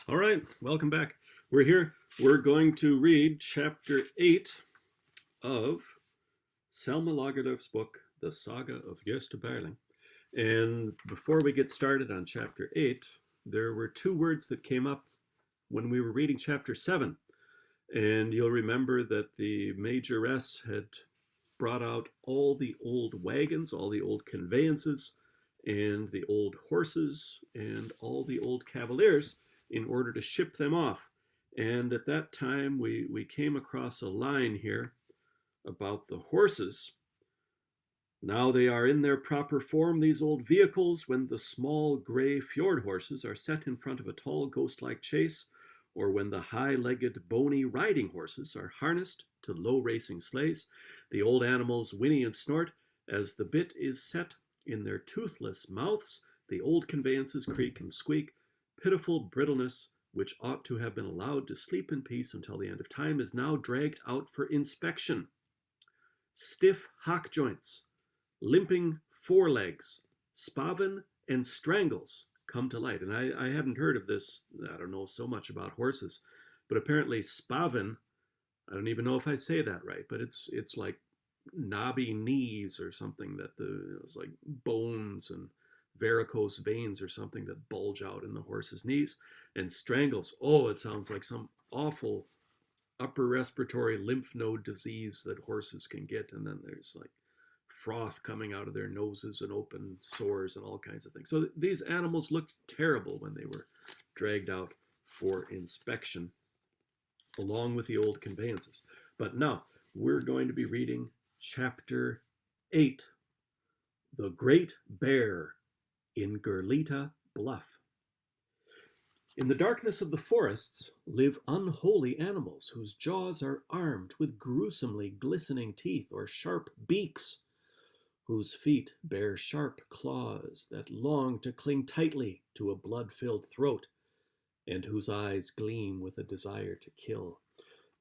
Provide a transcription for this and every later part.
All right, welcome back. We're here. We're going to read chapter 8 of Selma Lagerlöf's book, The Saga of Gösta Berling. And before we get started on chapter 8, there were two words that came up when we were reading chapter 7. And you'll remember that the majoress had brought out all the old wagons, all the old conveyances, and the old horses, and all the old cavaliers in order to ship them off. And at that time, we came across a line here about the horses. Now they are in their proper form, these old vehicles, when the small gray fjord horses are set in front of a tall ghost-like chase, or when the high-legged bony riding horses are harnessed to low racing sleighs. The old animals whinny and snort as the bit is set in their toothless mouths. The old conveyances creak and squeak. Pitiful brittleness, which ought to have been allowed to sleep in peace until the end of time, is now dragged out for inspection. Stiff hock joints, limping forelegs, spavin, and strangles come to light. And I hadn't heard of this. I don't know so much about horses, but apparently spavin, I don't even know if I say that right, but it's like knobby knees or something, that it's like bones and varicose veins or something that bulge out in the horse's knees. And strangles, oh, it sounds like some awful upper respiratory lymph node disease that horses can get. And then there's like froth coming out of their noses and open sores and all kinds of things. So these animals looked terrible when they were dragged out for inspection, along with the old conveyances. But now we're going to be reading chapter 8, The Great Bear in Gurlita, Bluff. In the darkness of the forests live unholy animals whose jaws are armed with gruesomely glistening teeth or sharp beaks, whose feet bear sharp claws that long to cling tightly to a blood-filled throat, and whose eyes gleam with a desire to kill.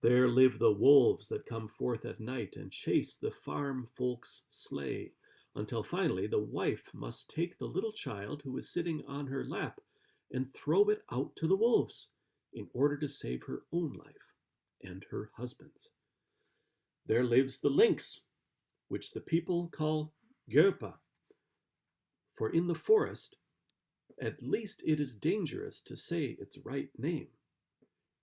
There live the wolves that come forth at night and chase the farm folk's sleigh, until finally the wife must take the little child who is sitting on her lap and throw it out to the wolves in order to save her own life and her husband's. There lives the lynx, which the people call Göpa, for in the forest at least it is dangerous to say its right name.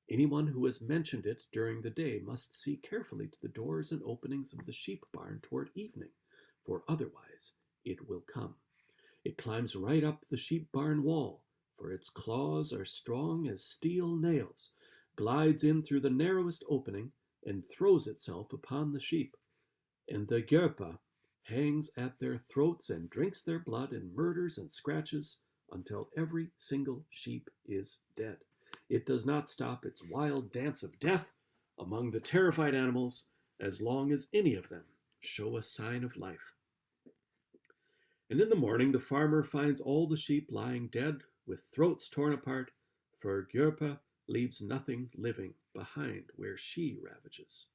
Anyone who has mentioned it during the day must see carefully to the doors and openings of the sheep barn toward evening, for otherwise it will come. It climbs right up the sheep barn wall, for its claws are strong as steel nails, glides in through the narrowest opening, and throws itself upon the sheep. And the Göpa hangs at their throats and drinks their blood and murders and scratches until every single sheep is dead. It does not stop its wild dance of death among the terrified animals as long as any of them show a sign of life. And in the morning the farmer finds all the sheep lying dead with throats torn apart, for Göpa leaves nothing living behind where she ravages.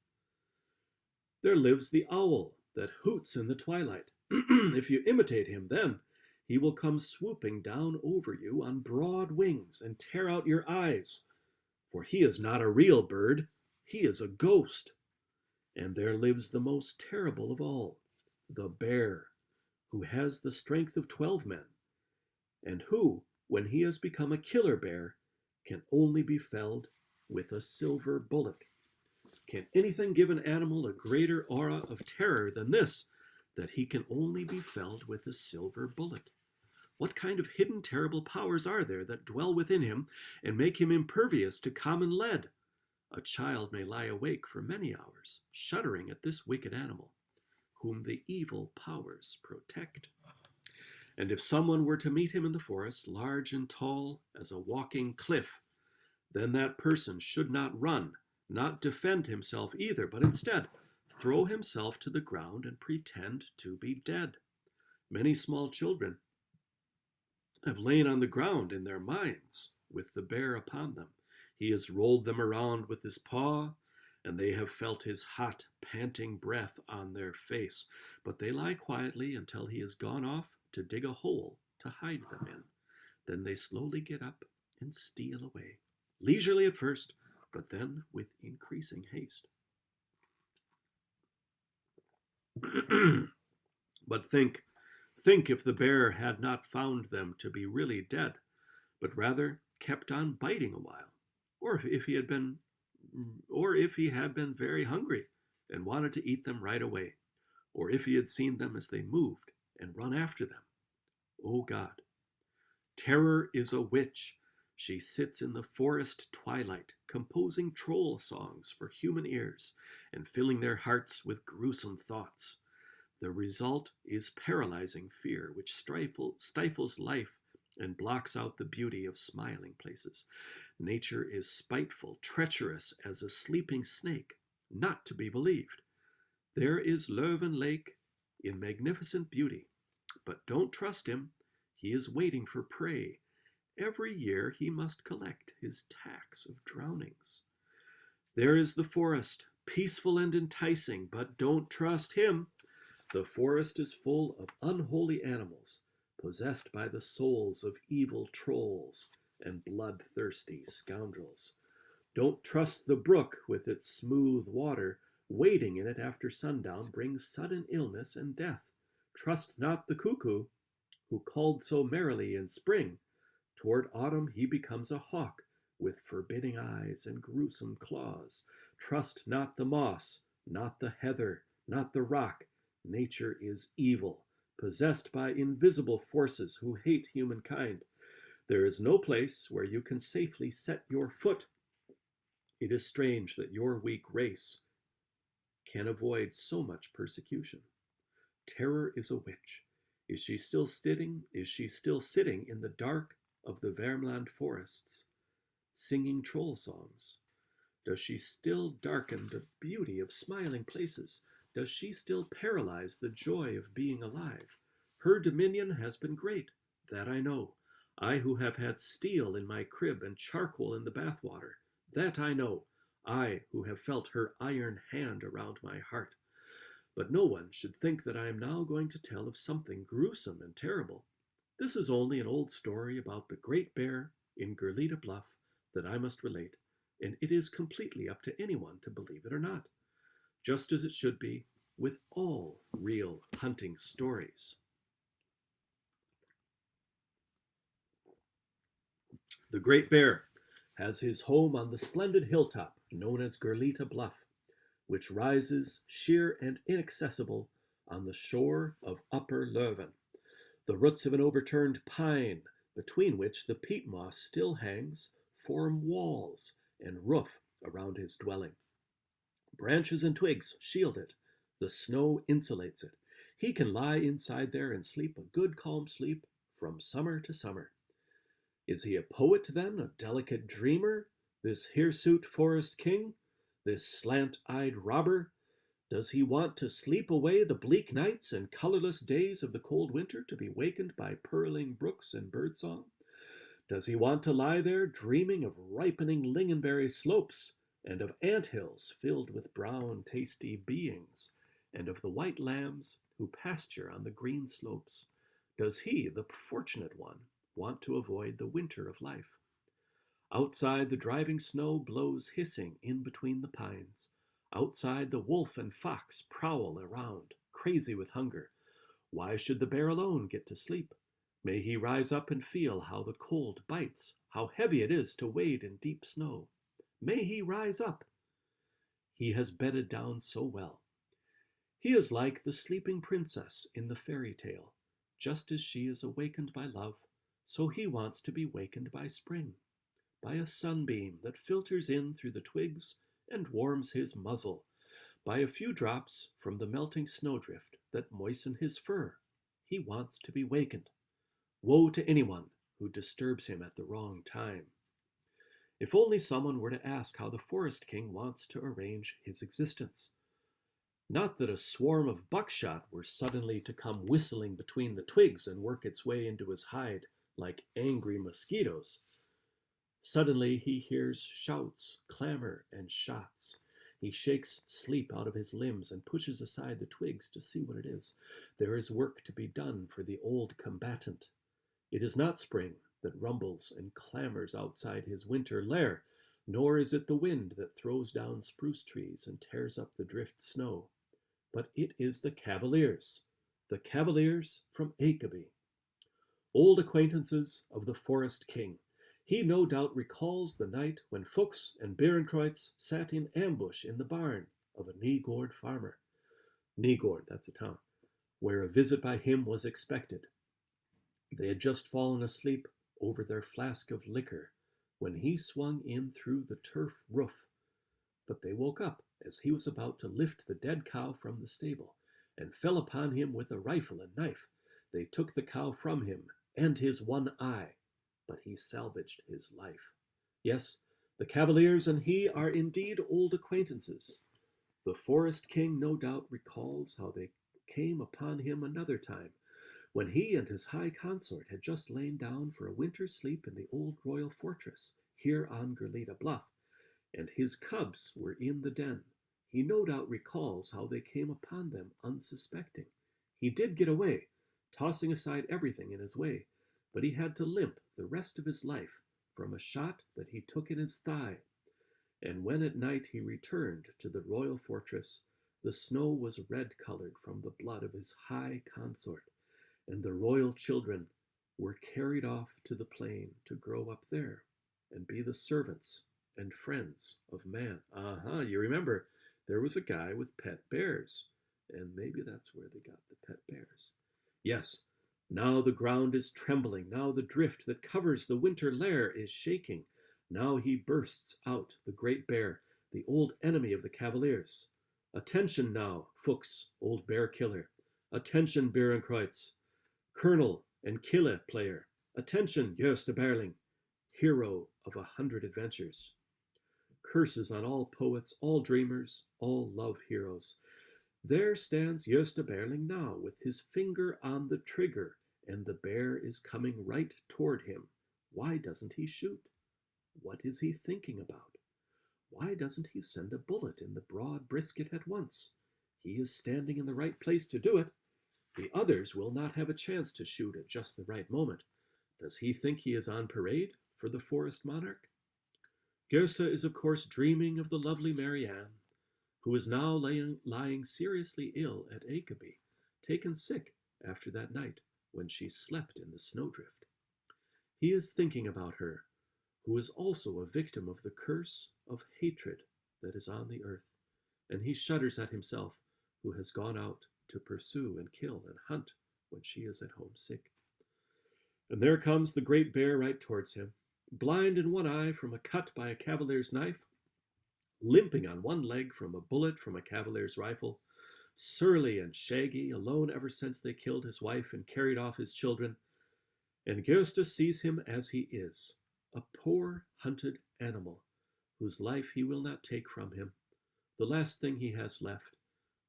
There lives the owl that hoots in the twilight. If you imitate him, then he will come swooping down over you on broad wings and tear out your eyes, for he is not a real bird, he is a ghost. And there lives the most terrible of all, the bear, who has the strength of 12 men, and who, when he has become a killer bear, can only be felled with a silver bullet. Can anything give an animal a greater aura of terror than this, that he can only be felled with a silver bullet? What kind of hidden terrible powers are there that dwell within him and make him impervious to common lead? A child may lie awake for many hours, shuddering at this wicked animal, whom the evil powers protect. And if someone were to meet him in the forest, large and tall as a walking cliff, then that person should not run, not defend himself either, but instead throw himself to the ground and pretend to be dead. Many small children have lain on the ground in their minds with the bear upon them. He has rolled them around with his paw, and they have felt his hot, panting breath on their face. But they lie quietly until he has gone off to dig a hole to hide them in. Then they slowly get up and steal away. leisurely at first, but then with increasing haste. But think if the bear had not found them to be really dead, but rather kept on biting a while, or if he had been very hungry and wanted to eat them right away, or if he had seen them as they moved and run after them. O God, terror is a witch. She sits in the forest twilight, composing troll songs for human ears and filling their hearts with gruesome thoughts. The result is paralyzing fear, which stifles life and blocks out the beauty of smiling places. Nature is spiteful, treacherous as a sleeping snake, not to be believed. There is Leuven Lake in magnificent beauty, but don't trust him. He is waiting for prey. Every year he must collect his tax of drownings. There is the forest, peaceful and enticing, but don't trust him. The forest is full of unholy animals, possessed by the souls of evil trolls and bloodthirsty scoundrels. Don't trust the brook with its smooth water. Wading in it after sundown brings sudden illness and death. Trust not the cuckoo, who called so merrily in spring. Toward autumn he becomes a hawk with forbidding eyes and gruesome claws. Trust not the moss, not the heather, not the rock. Nature is evil, possessed by invisible forces who hate humankind. There is no place where you can safely set your foot. It is strange that your weak race can avoid so much persecution. Terror is a witch. Is she still sitting in the dark of the Vermland forests, singing troll songs? Does she still darken the beauty of smiling places? Does she still paralyze the joy of being alive? Her dominion has been great, that I know. I who have had steel in my crib and charcoal in the bathwater, that I know. I who have felt her iron hand around my heart. But no one should think that I am now going to tell of something gruesome and terrible. This is only an old story about the great bear in Gurlita Bluff that I must relate, and it is completely up to anyone to believe it or not, just as it should be with all real hunting stories. The great bear has his home on the splendid hilltop known as Gurlita Bluff, which rises sheer and inaccessible on the shore of Upper Leuven. The roots of an overturned pine, between which the peat moss still hangs, form walls and roof around his dwelling. Branches and twigs shield it. The snow insulates it. He can lie inside there and sleep a good calm sleep from summer to summer. Is he a poet then, a delicate dreamer, this hirsute forest king, this slant-eyed robber? Does he want to sleep away the bleak nights and colorless days of the cold winter to be wakened by purling brooks and birdsong? Does he want to lie there dreaming of ripening lingonberry slopes and of ant hills filled with brown, tasty beings, and of the white lambs who pasture on the green slopes? Does he, the fortunate one, want to avoid the winter of life? Outside, the driving snow blows hissing in between the pines. Outside, the wolf and fox prowl around, crazy with hunger. Why should the bear alone get to sleep? May he rise up and feel how the cold bites, how heavy it is to wade in deep snow. May he rise up. He has bedded down so well. He is like the sleeping princess in the fairy tale. Just as she is awakened by love, so he wants to be wakened by spring, by a sunbeam that filters in through the twigs and warms his muzzle, by a few drops from the melting snowdrift that moisten his fur. He wants to be wakened. Woe to anyone who disturbs him at the wrong time. If only someone were to ask how the Forest King wants to arrange his existence. Not that a swarm of buckshot were suddenly to come whistling between the twigs and work its way into his hide like angry mosquitoes. Suddenly he hears shouts, clamor, and shots. He shakes sleep out of his limbs and pushes aside the twigs to see what it is. There is work to be done for the old combatant. It is not spring that rumbles and clamors outside his winter lair, Nor is it the wind that throws down spruce trees and tears up the drift snow, but it is the cavaliers from Akaby, old acquaintances of the forest king. He no doubt recalls the night when Fuchs and Berenkreutz sat in ambush in the barn of a Nygård farmer. Nygård, that's a town, where a visit by him was expected. They had just fallen asleep over their flask of liquor when he swung in through the turf roof. But they woke up as he was about to lift the dead cow from the stable, and fell upon him with a rifle and knife. They took the cow from him and his one eye, but he salvaged his life. Yes, the cavaliers and he are indeed old acquaintances. The forest king no doubt recalls how they came upon him another time, when he and his high consort had just lain down for a winter's sleep in the old royal fortress, here on Gurlita Bluff, and his cubs were in the den. He no doubt recalls how they came upon them unsuspecting. He did get away, tossing aside everything in his way, but he had to limp the rest of his life from a shot that he took in his thigh. And when at night he returned to the royal fortress, the snow was red-colored from the blood of his high consort, and the royal children were carried off to the plain to grow up there and be the servants and friends of man. You remember, there was a guy with pet bears, and maybe that's where they got the pet bears. Yes, now the ground is trembling, now the drift that covers the winter lair is shaking. Now he bursts out, the great bear, the old enemy of the cavaliers. Attention now, Fuchs, old bear killer. Attention, Berenkreutz, colonel and kille player. Attention, Gösta Berling, hero of 100 adventures. Curses on all poets, all dreamers, all love heroes. There stands Gösta Berling now, with his finger on the trigger, and the bear is coming right toward him. Why doesn't he shoot? What is he thinking about? Why doesn't he send a bullet in the broad brisket at once? He is standing in the right place to do it. The others will not have a chance to shoot at just the right moment. Does he think he is on parade for the forest monarch? Gösta is of course dreaming of the lovely Marianne, who is now lying seriously ill at Akaby, taken sick after that night when she slept in the snowdrift. He is thinking about her, who is also a victim of the curse of hatred that is on the earth, and he shudders at himself, who has gone out to pursue and kill and hunt when she is at home sick. And there comes the great bear right towards him, blind in one eye from a cut by a cavalier's knife, limping on one leg from a bullet from a cavalier's rifle, surly and shaggy, alone ever since they killed his wife and carried off his children. And Gösta sees him as he is, a poor hunted animal, whose life he will not take from him, the last thing he has left,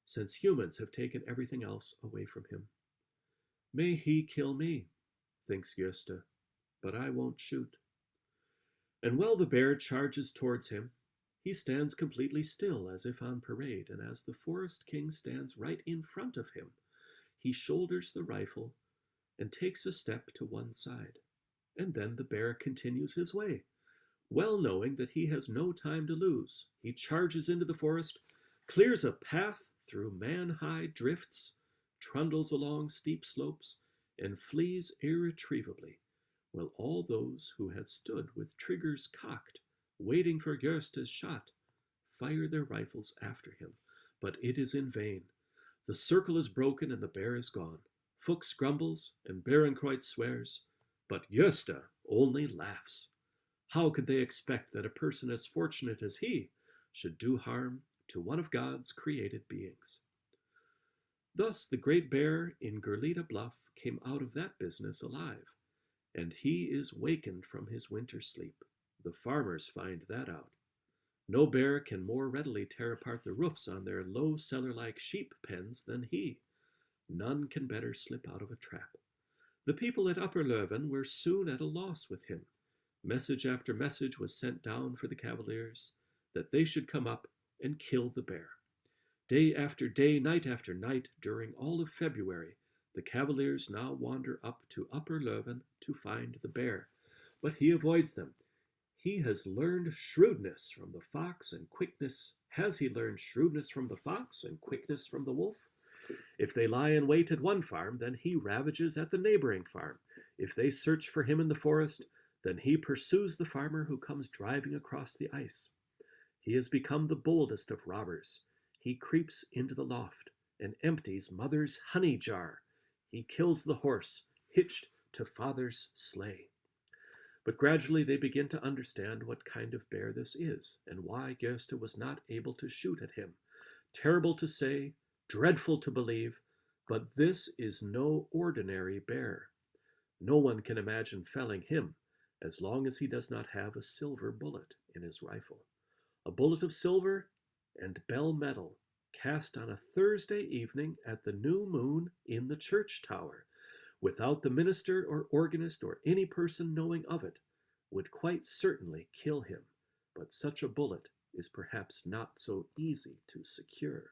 since humans have taken everything else away from him. May he kill me, thinks Gösta, but I won't shoot. And while the bear charges towards him, he stands completely still as if on parade, and as the forest king stands right in front of him, he shoulders the rifle and takes a step to one side. And then the bear continues his way, well knowing that he has no time to lose. He charges into the forest, clears a path through man-high drifts, trundles along steep slopes, and flees irretrievably, while all those who had stood with triggers cocked, waiting for Gösta's shot, fire their rifles after him. But it is in vain. The circle is broken and the bear is gone. Fuchs grumbles and Berenkreutz swears, but Gösta only laughs. How could they expect that a person as fortunate as he should do harm to one of God's created beings? Thus the great bear in Gurlita Bluff came out of that business alive, and he is wakened from his winter sleep. The farmers find that out. No bear can more readily tear apart the roofs on their low cellar-like sheep pens than he. None can better slip out of a trap. The people at Upperlöven were soon at a loss with him. Message after message was sent down for the cavaliers that they should come up and kill the bear. Day after day, night after night, during all of February, the cavaliers now wander up to Upperlöven to find the bear. But he avoids them. He has learned shrewdness from the fox and quickness. Has he learned shrewdness from the fox and quickness from the wolf? If they lie in wait at one farm, then he ravages at the neighboring farm. If they search for him in the forest, then he pursues the farmer who comes driving across the ice. He has become the boldest of robbers. He creeps into the loft and empties mother's honey jar. He kills the horse hitched to father's sleigh. But gradually they begin to understand what kind of bear this is, and why Gösta was not able to shoot at him. Terrible to say, dreadful to believe, but this is no ordinary bear. No one can imagine felling him as long as he does not have a silver bullet in his rifle. A bullet of silver and bell metal cast on a Thursday evening at the new moon in the church tower, without the minister or organist or any person knowing of it, would quite certainly kill him, but such a bullet is perhaps not so easy to secure.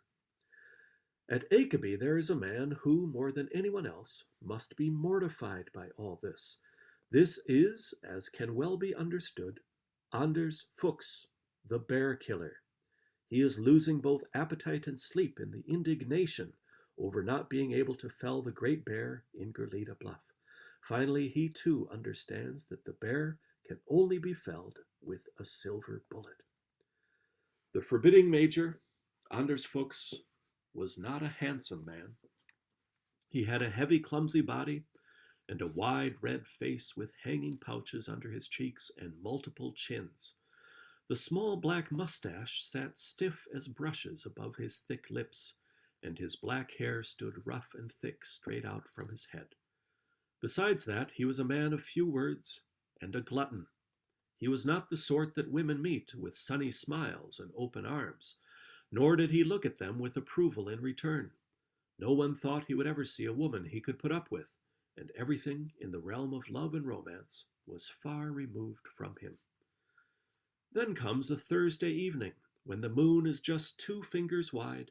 At Ekeby there is a man who, more than anyone else, must be mortified by all this. This is, as can well be understood, Anders Fuchs, the bear killer. He is losing both appetite and sleep in the indignation over not being able to fell the great bear in Gurlita Bluff. Finally, he too understands that the bear can only be felled with a silver bullet. The forbidding major, Anders Fuchs, was not a handsome man. He had a heavy, clumsy body and a wide red face with hanging pouches under his cheeks and multiple chins. The small black mustache sat stiff as brushes above his thick lips, and his black hair stood rough and thick straight out from his head. Besides that, he was a man of few words and a glutton. He was not the sort that women meet with sunny smiles and open arms, nor did he look at them with approval in return. No one thought he would ever see a woman he could put up with, and everything in the realm of love and romance was far removed from him. Then comes a Thursday evening, when the moon is just 2 fingers wide,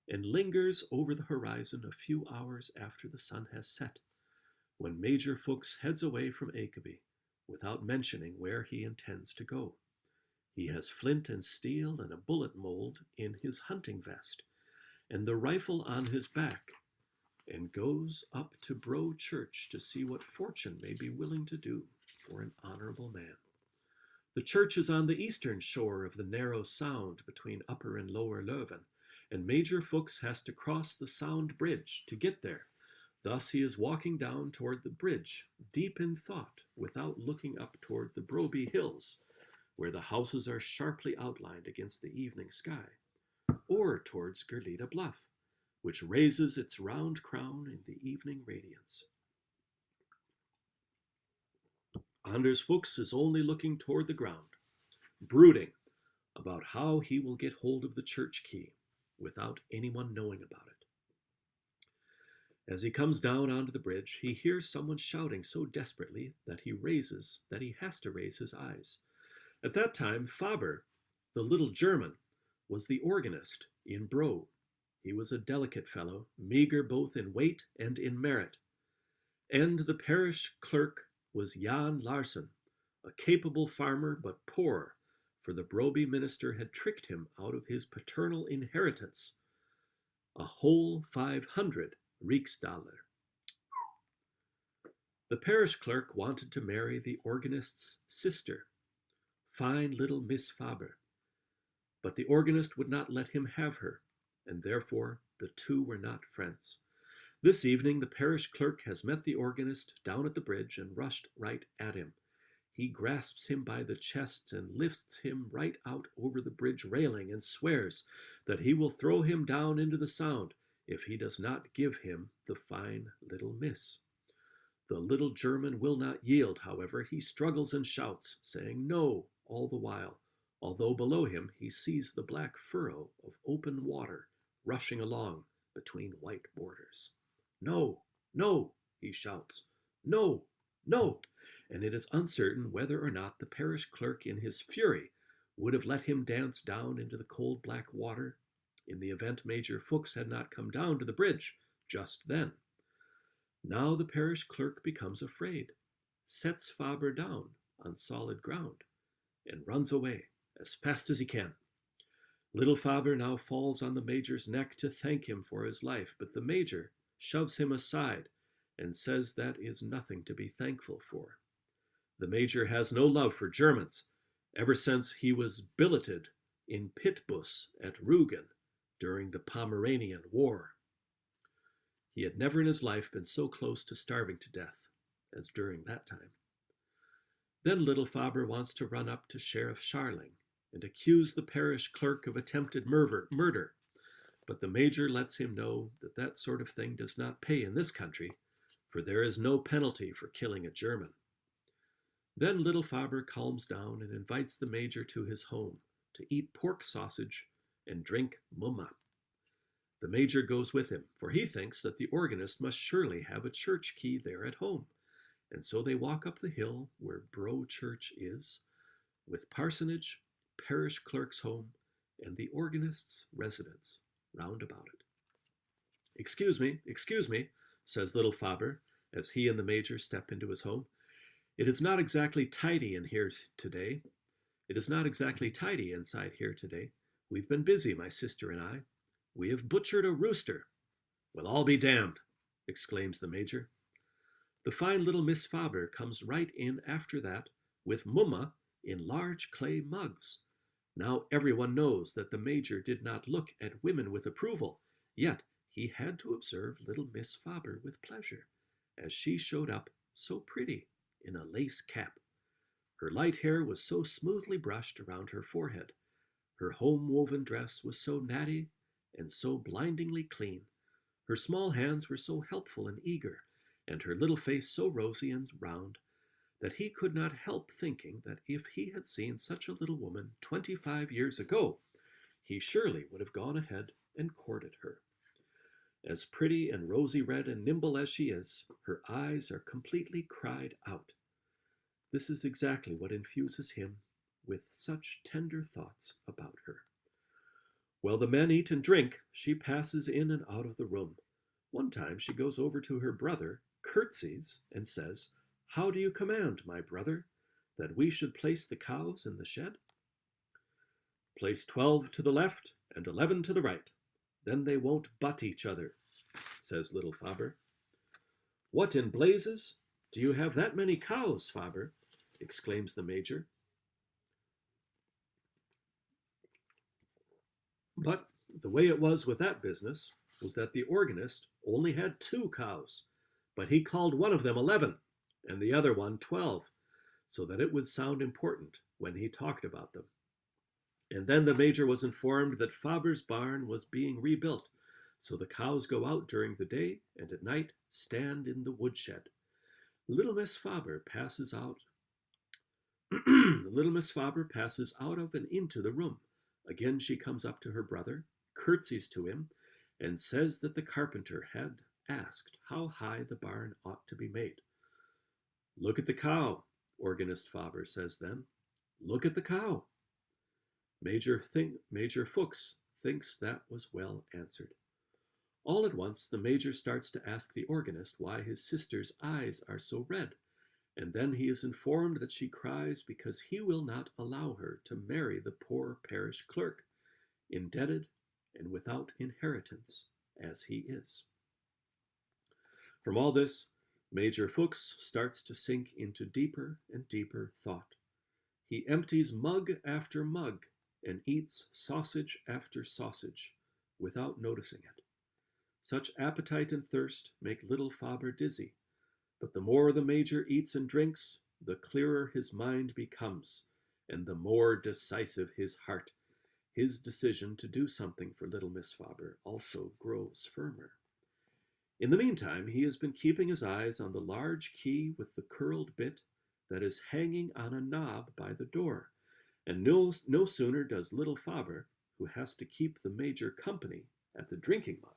and lingers over the horizon a few hours after the sun has set, when Major Fuchs heads away from Ekeby, without mentioning where he intends to go. He has flint and steel and a bullet mold in his hunting vest, and the rifle on his back, and goes up to Bro Church to see what fortune may be willing to do for an honorable man. The church is on the eastern shore of the narrow sound between Upper and Lower Leuven, and Major Fuchs has to cross the Sound Bridge to get there. Thus he is walking down toward the bridge, deep in thought, without looking up toward the Broby Hills, where the houses are sharply outlined against the evening sky, or towards Gurlita Bluff, which raises its round crown in the evening radiance. Anders Fuchs is only looking toward the ground, brooding about how he will get hold of the church key without anyone knowing about it. As he comes down onto the bridge, he hears someone shouting so desperately that he has to raise his eyes. At that time, Faber, the little German, was the organist in Bro. He was a delicate fellow, meager both in weight and in merit. And the parish clerk was Jan Larsen, a capable farmer but poor, for the Broby minister had tricked him out of his paternal inheritance, a whole 500 Riksdaler. The parish clerk wanted to marry the organist's sister, fine little Miss Faber, but the organist would not let him have her, and therefore the two were not friends. This evening the parish clerk has met the organist down at the bridge and rushed right at him. He grasps him by the chest and lifts him right out over the bridge railing and swears that he will throw him down into the Sound if he does not give him the fine little miss. The little German will not yield, however. He struggles and shouts, saying no all the while, although below him he sees the black furrow of open water rushing along between white borders. No, no, he shouts, no, no, and it is uncertain whether or not the parish clerk in his fury would have let him dance down into the cold black water in the event Major Fuchs had not come down to the bridge just then. Now the parish clerk becomes afraid, sets Faber down on solid ground, and runs away as fast as he can. Little Faber now falls on the major's neck to thank him for his life, but the major shoves him aside and says that is nothing to be thankful for. The major has no love for Germans ever since he was billeted in Pitbus at Rügen during the Pomeranian War. He had never in his life been so close to starving to death as during that time. Then little Faber wants to run up to Sheriff Scharling and accuse the parish clerk of attempted murder, but the major lets him know that that sort of thing does not pay in this country, for there is no penalty for killing a German. Then little Faber calms down and invites the major to his home to eat pork sausage and drink mumma. The major goes with him, for he thinks that the organist must surely have a church key there at home, and so they walk up the hill where Bro Church is, with parsonage, parish clerk's home, and the organist's residence round about it. Excuse me, says little Faber, as he and the major step into his home. It is not exactly tidy in here today. It is not exactly tidy inside here today. We've been busy, my sister and I. We have butchered a rooster. Well, I'll be damned, exclaims the major. The fine little Miss Faber comes right in after that with mumma in large clay mugs. Now everyone knows that the major did not look at women with approval, yet he had to observe little Miss Faber with pleasure, as she showed up so pretty in a lace cap. Her light hair was so smoothly brushed around her forehead. Her home-woven dress was so natty and so blindingly clean. Her small hands were so helpful and eager, and her little face so rosy and round, that he could not help thinking that if he had seen such a little woman 25 years ago, he surely would have gone ahead and courted her. As pretty and rosy red and nimble as she is, her eyes are completely cried out. This is exactly what infuses him with such tender thoughts about her. While the men eat and drink, she passes in and out of the room. One time she goes over to her brother, curtsies, and says, "How do you command, my brother, that we should place the cows in the shed?" "Place 12 to the left and 11 to the right. Then they won't butt each other," says little Faber. "What in blazes? Do you have that many cows, Faber?" exclaims the major. But the way it was with that business was that the organist only had 2 cows, but he called one of them 11 and the other one 12, so that it would sound important when he talked about them. And then the major was informed that Faber's barn was being rebuilt, so the cows go out during the day and at night stand in the woodshed. Little Miss Faber passes out. Little Miss Faber passes out of and into the room. Again she comes up to her brother, curtsies to him, and says that the carpenter had asked how high the barn ought to be made. "Look at the cow," organist Faber says then. "Look at the cow." Major Fuchs thinks that was well answered. All at once the major starts to ask the organist why his sister's eyes are so red, and then he is informed that she cries because he will not allow her to marry the poor parish clerk, indebted and without inheritance as he is. From all this, Major Fuchs starts to sink into deeper and deeper thought. He empties mug after mug and eats sausage after sausage without noticing it. Such appetite and thirst make little Faber dizzy, but the more the major eats and drinks, the clearer his mind becomes, and the more decisive his heart. His decision to do something for little Miss Faber also grows firmer. In the meantime, he has been keeping his eyes on the large key with the curled bit that is hanging on a knob by the door, and no sooner does little Faber, who has to keep the major company at the drinking mug,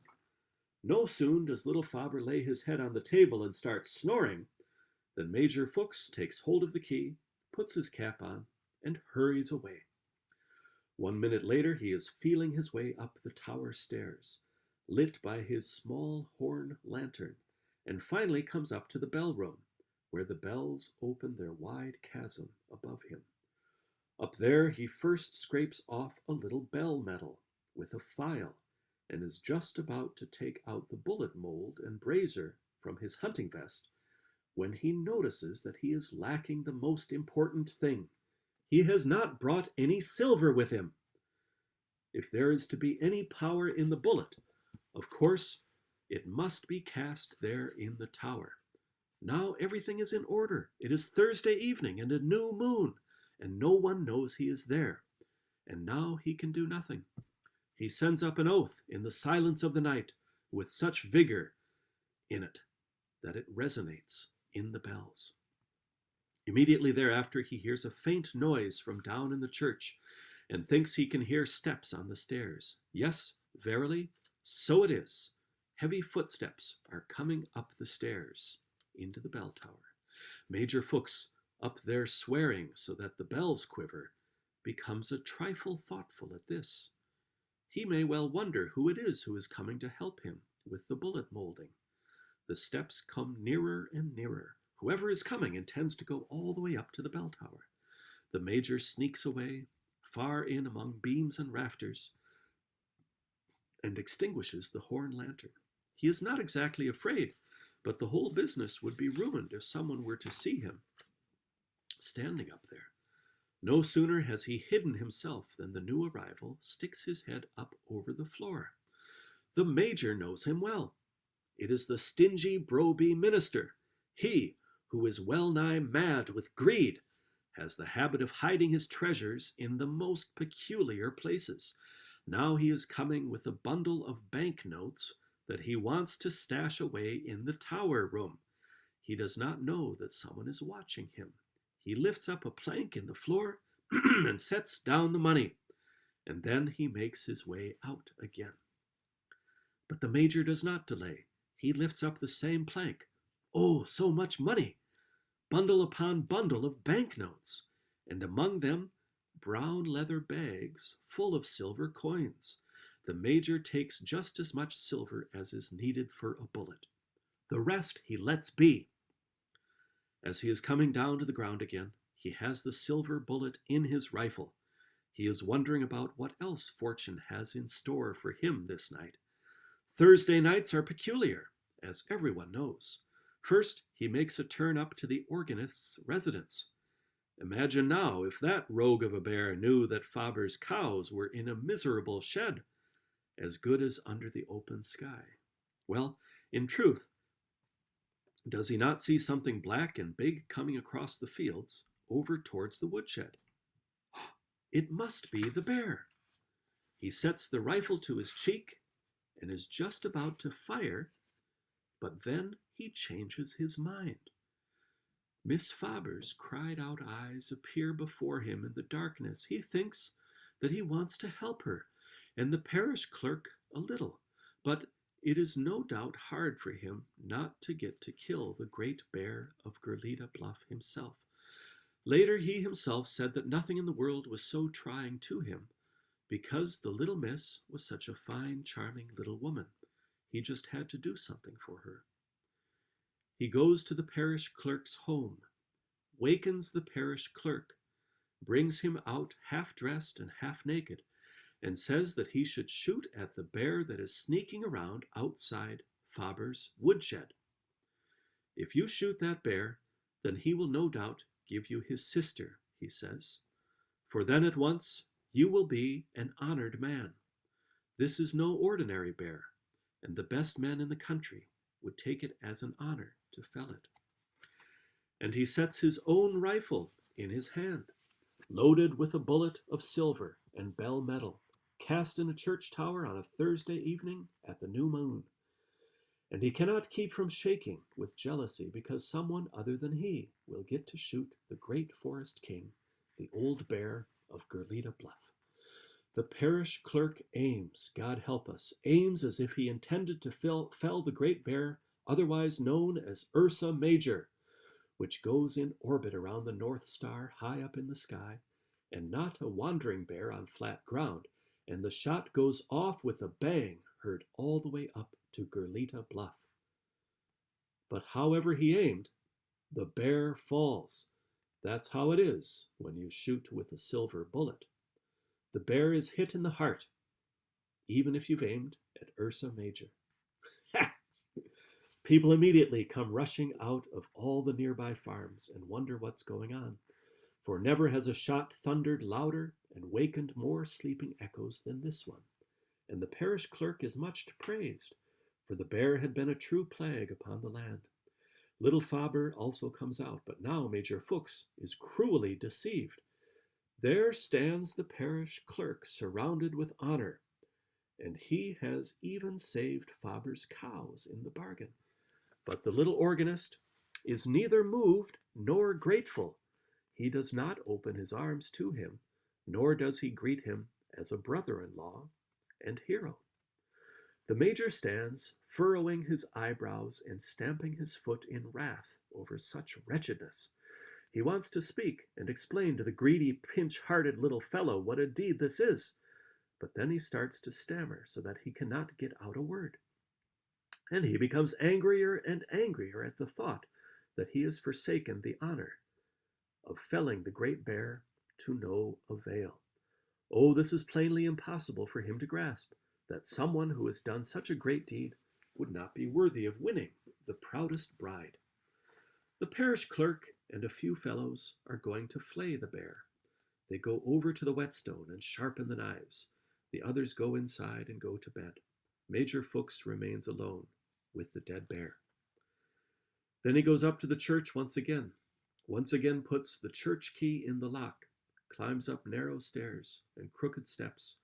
no sooner does little Faber lay his head on the table and start snoring, than Major Fuchs takes hold of the key, puts his cap on, and hurries away. 1 minute later, he is feeling his way up the tower stairs, lit by his small horn lantern, and finally comes up to the bell room, where the bells open their wide chasm above him. Up there he first scrapes off a little bell metal with a file, and is just about to take out the bullet mold and brazier from his hunting vest, when he notices that he is lacking the most important thing. He has not brought any silver with him. If there is to be any power in the bullet, of course, it must be cast there in the tower. Now everything is in order. It is Thursday evening and a new moon, and no one knows he is there. And now he can do nothing. He sends up an oath in the silence of the night with such vigor in it that it resonates in the bells. Immediately thereafter he hears a faint noise from down in the church, and thinks he can hear steps on the stairs. Yes, verily, so it is. Heavy footsteps are coming up the stairs into the bell tower. Major Fuchs, up there swearing so that the bells quiver, becomes a trifle thoughtful at this. He may well wonder who it is who is coming to help him with the bullet molding. The steps come nearer and nearer. Whoever is coming intends to go all the way up to the bell tower. The major sneaks away, far in among beams and rafters, and extinguishes the horn lantern. He is not exactly afraid, but the whole business would be ruined if someone were to see him standing up there. No sooner has he hidden himself than the new arrival sticks his head up over the floor. The major knows him well. It is the stingy Broby minister. He, who is well nigh mad with greed, has the habit of hiding his treasures in the most peculiar places. Now he is coming with a bundle of banknotes that he wants to stash away in the tower room. He does not know that someone is watching him. He lifts up a plank in the floor and sets down the money, and then he makes his way out again. But the major does not delay. He lifts up the same plank. Oh, so much money! Bundle upon bundle of banknotes, and among them brown leather bags full of silver coins. The major takes just as much silver as is needed for a bullet. The rest he lets be. As he is coming down to the ground again, he has the silver bullet in his rifle. He is wondering about what else fortune has in store for him this night. Thursday nights are peculiar, as everyone knows. First, he makes a turn up to the organist's residence. Imagine now if that rogue of a bear knew that Faber's cows were in a miserable shed, as good as under the open sky. Well, in truth, does he not see something black and big coming across the fields over towards the woodshed? It must be the bear. He sets the rifle to his cheek and is just about to fire, but then he changes his mind. Miss Faber's cried-out eyes appear before him in the darkness. He thinks that he wants to help her, and the parish clerk a little, but it is no doubt hard for him not to get to kill the great bear of Gurlita Bluff himself. Later he himself said that nothing in the world was so trying to him, because the little miss was such a fine, charming little woman. He just had to do something for her. He goes to the parish clerk's home, wakens the parish clerk, brings him out half-dressed and half-naked, and says that he should shoot at the bear that is sneaking around outside Faber's woodshed. If you shoot that bear, then he will no doubt give you his sister, he says, for then at once you will be an honored man. This is no ordinary bear, and the best men in the country would take it as an honor to fell it. And he sets his own rifle in his hand, loaded with a bullet of silver and bell metal, cast in a church tower on a Thursday evening at the new moon. And he cannot keep from shaking with jealousy because someone other than he will get to shoot the great forest king, the old bear of Gurlita Bluff. The parish clerk aims, God help us, aims as if he intended to fell the great bear, otherwise known as Ursa Major, which goes in orbit around the North Star high up in the sky, and not a wandering bear on flat ground, and the shot goes off with a bang heard all the way up to Gurlita Bluff. But however he aimed, the bear falls. That's how it is when you shoot with a silver bullet. The bear is hit in the heart, even if you've aimed at Ursa Major. People immediately come rushing out of all the nearby farms and wonder what's going on, for never has a shot thundered louder and wakened more sleeping echoes than this one. And the parish clerk is much praised, for the bear had been a true plague upon the land. Little Faber also comes out, but now Major Fuchs is cruelly deceived. There stands the parish clerk, surrounded with honor, and he has even saved Faber's cows in the bargain. But the little organist is neither moved nor grateful. He does not open his arms to him, nor does he greet him as a brother-in-law and hero. The major stands, furrowing his eyebrows and stamping his foot in wrath over such wretchedness. He wants to speak and explain to the greedy, pinch-hearted little fellow what a deed this is, but then he starts to stammer so that he cannot get out a word. And he becomes angrier and angrier at the thought that he has forsaken the honor of felling the great bear to no avail. Oh, this is plainly impossible for him to grasp, that someone who has done such a great deed would not be worthy of winning the proudest bride. The parish clerk and a few fellows are going to flay the bear. They go over to the whetstone and sharpen the knives. The others go inside and go to bed. Major Fuchs remains alone with the dead bear. Then he goes up to the church once again puts the church key in the lock, climbs up narrow stairs and crooked steps,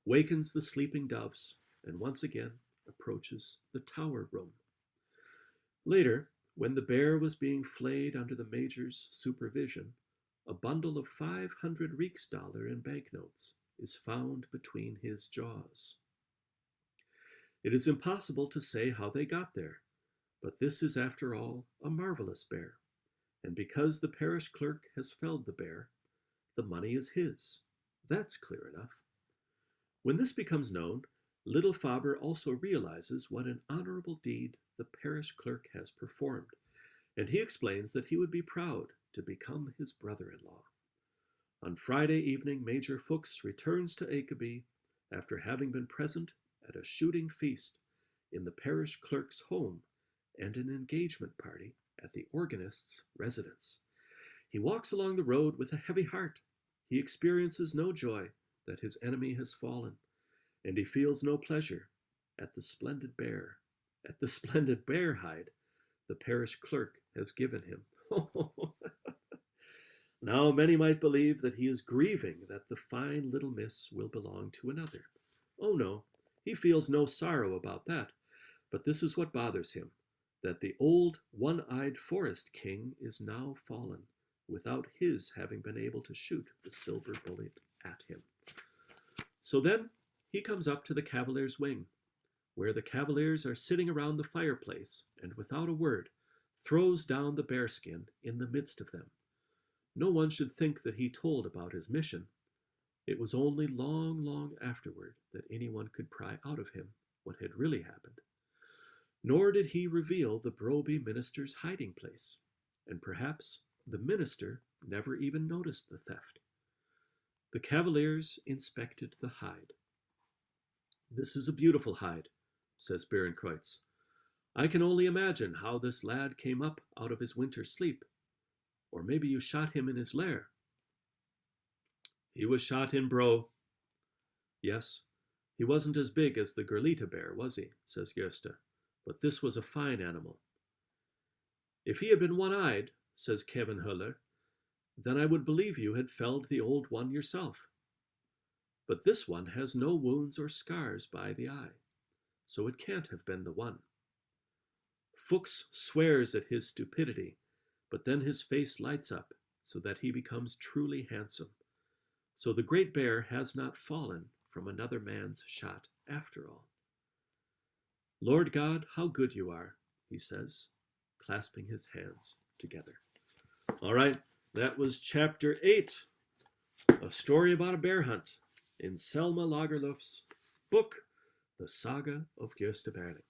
wakens the sleeping doves, and once again approaches the tower room. Later, when the bear was being flayed under the major's supervision, a bundle of 500 Rijksdaler in banknotes is found between his jaws. It is impossible to say how they got there, but this is, after all, a marvelous bear, and because the parish clerk has felled the bear, the money is his. That's clear enough. When this becomes known, little Faber also realizes what an honorable deed the parish clerk has performed, and he explains that he would be proud to become his brother-in-law. On Friday evening, Major Fuchs returns to Ekeby after having been present at a shooting feast in the parish clerk's home and an engagement party at the organist's residence. He walks along the road with a heavy heart. He experiences no joy that his enemy has fallen, and he feels no pleasure at the splendid bear hide the parish clerk has given him. Now many might believe that he is grieving that the fine little miss will belong to another. Oh no, he feels no sorrow about that, but this is what bothers him, that the old one-eyed forest king is now fallen, without his having been able to shoot the silver bullet at him. So then he comes up to the cavalier's wing, where the cavaliers are sitting around the fireplace, and without a word throws down the bearskin in the midst of them. No one should think that he told about his mission. It was only long, long afterward that anyone could pry out of him what had really happened. Nor did he reveal the Broby minister's hiding place, and perhaps the minister never even noticed the theft. The cavaliers inspected the hide. "This is a beautiful hide," says Berenkreutz. "I can only imagine how this lad came up out of his winter sleep. Or maybe you shot him in his lair." "He was shot in Bro." "Yes, he wasn't as big as the Gurlita bear, was he?" says Gösta. "But this was a fine animal." "If he had been one-eyed," says Kevenhuller, "then I would believe you had felled the old one yourself. But this one has no wounds or scars by the eye, so it can't have been the one." Fuchs swears at his stupidity, but then his face lights up so that he becomes truly handsome. So the great bear has not fallen from another man's shot after all. "Lord God, how good you are," he says, clasping his hands together. All right, that was chapter 8, a story about a bear hunt in Selma Lagerlöf's book, The Saga of Gösta Berling.